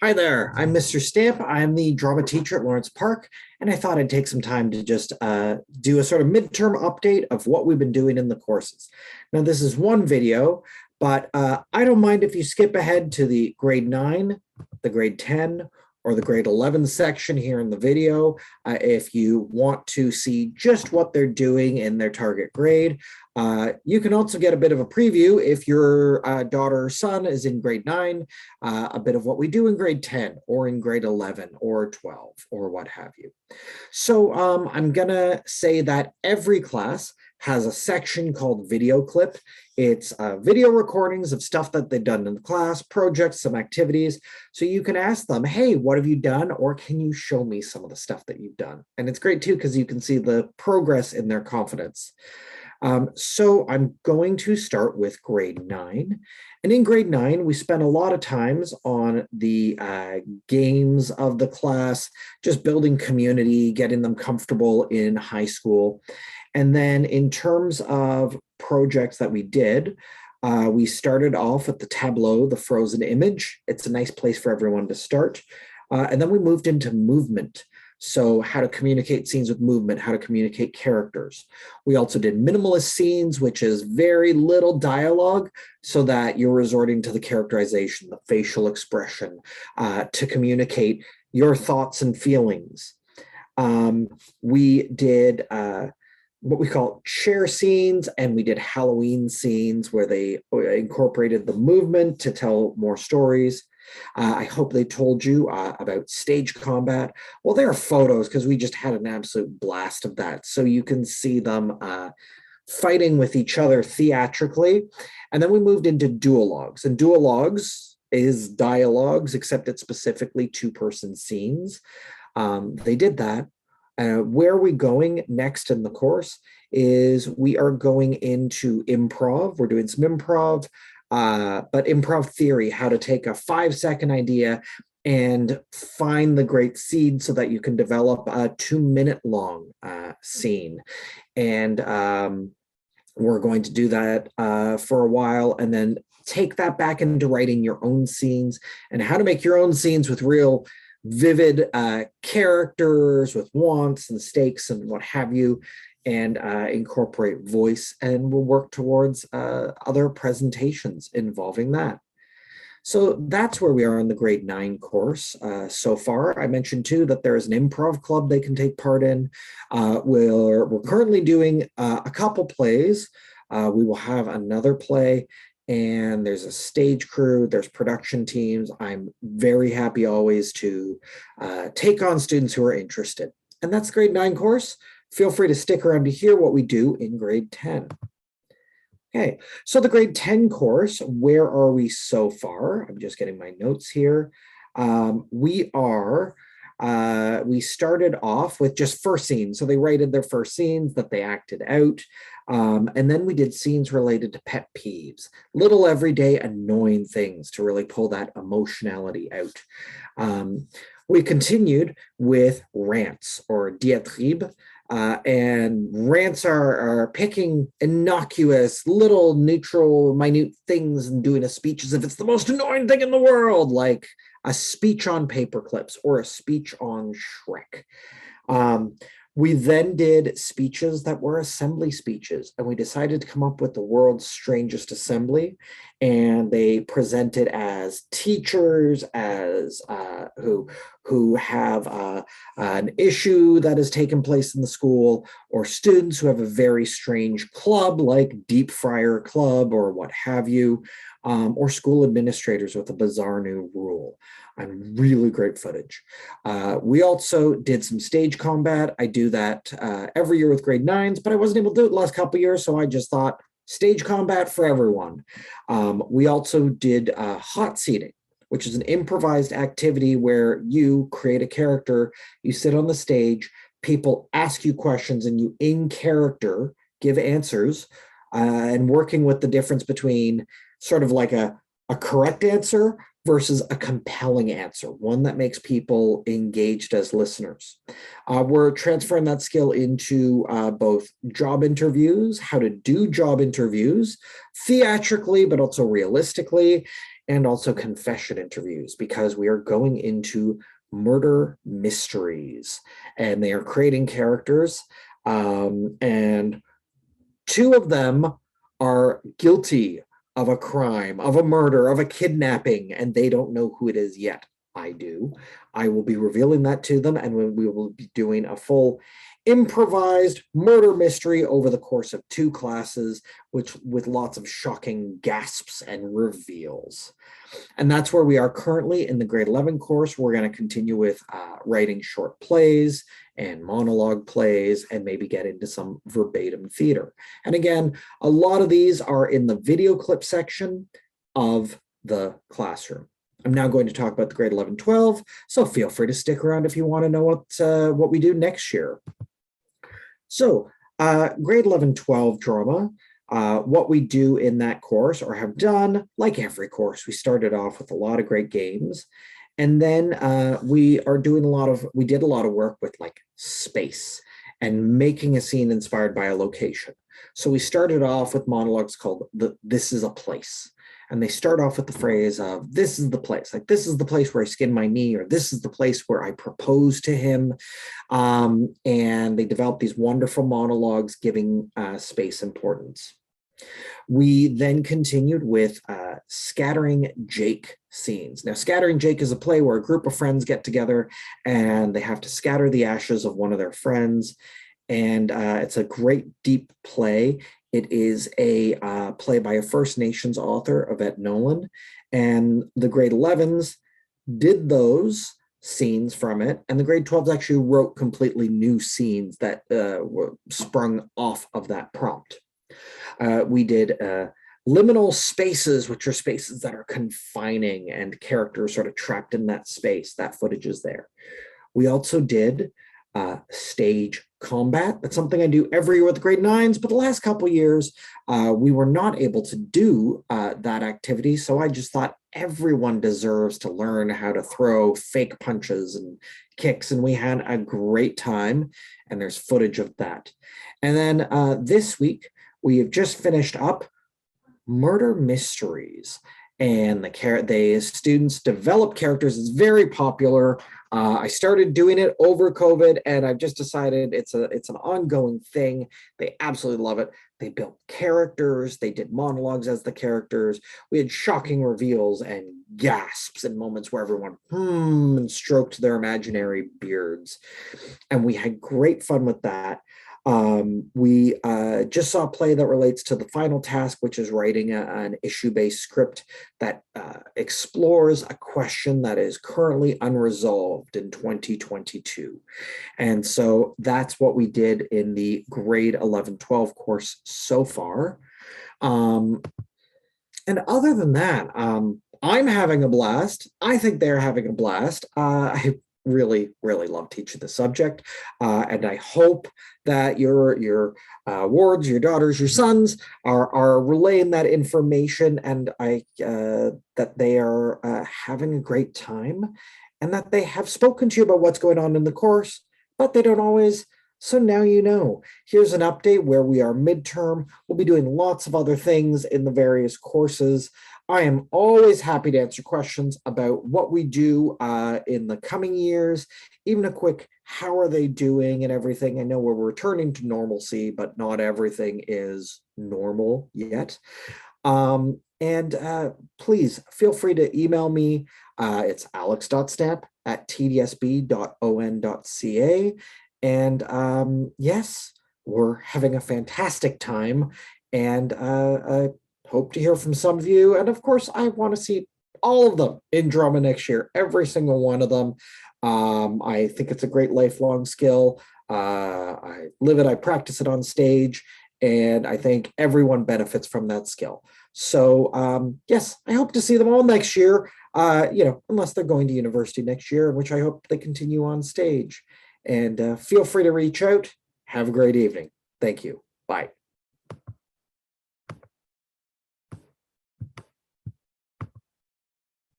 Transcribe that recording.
Hi there, I'm Mr. Stamp. I'm the drama teacher at Lawrence Park, and I thought I'd take some time to just do a sort of midterm update of what we've been doing in the courses. Now, this is one video, but I don't mind if you skip ahead to the grade 9, the grade 10, or the grade 11 section here in the video if you want to see just what they're doing in their target grade. You can also get a bit of a preview if your daughter or son is in grade 9, a bit of what we do in grade 10 or in grade 11 or 12 or what have you. So I'm going to say that every class has a section called video clip. It's video recordings of stuff that they've done in the class, projects, some activities. So you can ask them, hey, what have you done? Or can you show me some of the stuff that you've done? And it's great too, because you can see the progress in their confidence. So I'm going to start with grade 9. And in grade 9, we spent a lot of times on the games of the class, just building community, getting them comfortable in high school. And then in terms of projects that we did, we started off with the tableau, the frozen image. It's a nice place for everyone to start. And then we moved into movement. So how to communicate scenes with movement, how to communicate characters. We also did minimalist scenes, which is very little dialogue, so that you're resorting to the characterization, the facial expression, to communicate your thoughts and feelings. We did what we call chair scenes, and we did Halloween scenes where they incorporated the movement to tell more stories. I hope they told you about stage combat. Well, there are photos because we just had an absolute blast of that. So you can see them fighting with each other theatrically. And then we moved into duologues. And duologues is dialogues, except it's specifically two-person scenes. They did that. Where are we going next in the course is we are going into improv. We're doing some improv. But improv theory, how to take a 5-second idea and find the great seed so that you can develop a 2-minute long scene. And we're going to do that for a while and then take that back into writing your own scenes and how to make your own scenes with real vivid characters with wants and stakes and what have you, and incorporate voice, and we'll work towards other presentations involving that. So that's where we are in the grade 9 course so far. I mentioned too that there is an improv club they can take part in. We're currently doing a couple plays. We will have another play, and there's a stage crew, there's production teams. I'm very happy always to take on students who are interested. And that's the grade 9 course. Feel free to stick around to hear what we do in grade 10. Okay, so the grade 10 course, where are we so far? I'm just getting my notes here. We started off with just first scenes. So they rated their first scenes that they acted out. And then we did scenes related to pet peeves, little everyday annoying things to really pull that emotionality out. We continued with rants or diatribes. And rants are picking innocuous, little neutral, minute things and doing a speech as if it's the most annoying thing in the world, like a speech on paper clips or a speech on Shrek. We then did speeches that were assembly speeches, and we decided to come up with the world's strangest assembly. And they presented as teachers, as who have an issue that has taken place in the school, or students who have a very strange club like Deep Fryer Club or what have you, or school administrators with a bizarre new rule. And really great footage. We also did some stage combat. I do that every year with grade 9s, but I wasn't able to do it the last couple of years, so I just thought stage combat for everyone. We also did hot seating, which is an improvised activity where you create a character, you sit on the stage, people ask you questions, and you in character give answers, and working with the difference between sort of like a correct answer versus a compelling answer, one that makes people engaged as listeners. We're transferring that skill into both job interviews, how to do job interviews theatrically, but also realistically, and also confession interviews, because we are going into murder mysteries, and they are creating characters, and two of them are guilty of a crime, of a murder, of a kidnapping, and they don't know who it is yet. I do. I will be revealing that to them, and we will be doing a full improvised murder mystery over the course of 2 classes, which with lots of shocking gasps and reveals. And that's where we are currently in the grade 11 course. We're going to continue with writing short plays and monologue plays, and maybe get into some verbatim theater. And again, a lot of these are in the video clip section of the classroom. I'm now going to talk about the grade 11-12, so feel free to stick around if you want to know what we do next year. So grade 11-12 drama, what we do in that course, or have done, like every course, we started off with a lot of great games. And then we did a lot of work with like space and making a scene inspired by a location. So we started off with monologues called This is a Place. And they start off with the phrase of, this is the place, like this is the place where I skinned my knee, or this is the place where I proposed to him. And they develop these wonderful monologues giving space importance. We then continued with Scattering Jake scenes. Now, Scattering Jake is a play where a group of friends get together and they have to scatter the ashes of one of their friends. And it's a great deep play. It is a play by a First Nations author, Yvette Nolan, and the grade 11s did those scenes from it, and the grade 12s actually wrote completely new scenes that were sprung off of that prompt. We did liminal spaces, which are spaces that are confining and characters sort of trapped in that space. That footage is there. We also did stage combat. That's something I do every year with the grade 9s, but the last couple of years we were not able to do that activity, so I just thought everyone deserves to learn how to throw fake punches and kicks, and we had a great time, and there's footage of that. And then this week we have just finished up murder mysteries, and the students develop characters. It's very popular. I started doing it over COVID, and I've just decided it's an ongoing thing. They absolutely love it. They built characters. They did monologues as the characters. We had shocking reveals and gasps and moments where everyone and stroked their imaginary beards. And we had great fun with that. We just saw a play that relates to the final task, which is writing an issue-based script that explores a question that is currently unresolved in 2022. And so that's what we did in the grade 11-12 course so far. And other than that, I'm having a blast. I think they're having a blast. I really love teaching the subject, and I hope that your wards, your daughters, your sons are relaying that information, and that they are having a great time, and that they have spoken to you about what's going on in the course, but they don't always. So now you know. Here's an update where we are midterm. We'll be doing lots of other things in the various courses. I am always happy to answer questions about what we do in the coming years, even a quick how are they doing and everything. I know we're returning to normalcy, but not everything is normal yet. Please feel free to email me. It's alex.stamp@tdsb.on.ca. And yes, we're having a fantastic time. And hope to hear from some of you. And of course, I want to see all of them in drama next year, every single one of them. I think it's a great lifelong skill. I live it, I practice it on stage, and I think everyone benefits from that skill. So yes, I hope to see them all next year, unless they're going to university next year, which I hope they continue on stage. And feel free to reach out. Have a great evening. Thank you. Bye.